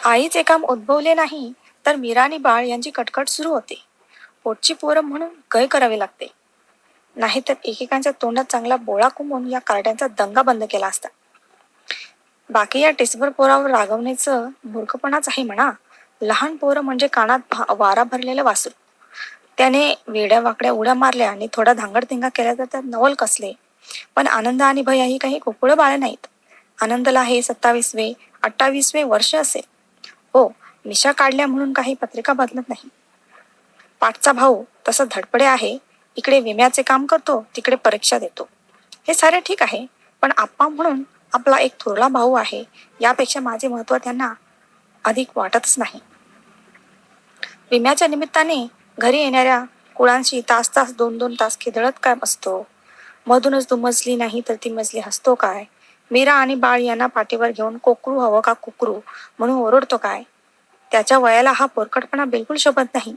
आईचे काम उद्भवले नाही तर मीरा आणि बाळ यांची कटकट सुरू होते. पोटची पोरं म्हणून गय करावी लागते, नाहीतर एकेकांच्या तोंडात चांगला बोळा कुंबून या कार्ट्यांचा दंगा बंद केला असता. बाकी या टिसभर पोरावर रागवण्याचं मूर्खपणाच आहे म्हणा. लहान पोरं म्हणजे कानात वारा भरलेलं वासरू. त्याने वेड्या वाकड्या उड्या मारल्या आणि थोडा धांगडधिंगा केला तर त्यात नवल कसले. पण आनंद आणि भया ही काही कुकुळं बाळे नाहीत. आनंदला हे 27वे 28वे वर्ष असेल. हो, मिशा काढल्या म्हणून काही पत्रिका बदलत नाही. पाठचा भाऊ तसा धडपडे आहे. इकडे विम्याचे काम करतो, तिकडे परीक्षा देतो. हे सारे ठीक आहे, पण आप्पा म्हणून आपला एक थोरला भाऊ आहे यापेक्षा माझे महत्त्व त्यांना अधिक वाटतच नाही. विम्याच्या निमित्ताने घरी येणाऱ्या कुळांशी तास तास 2-2 तास खिदळत काय बसतो. मधूनच दुमजली नाही तर ती मजली हसतो काय. मीरा आणि बाळ यांना पाठीवर घेऊन कोकरू हवं का कुकरू म्हणून ओरडतो काय. त्याच्या वयाला हा पोरकटपणा बिलकुल शोभत नाही.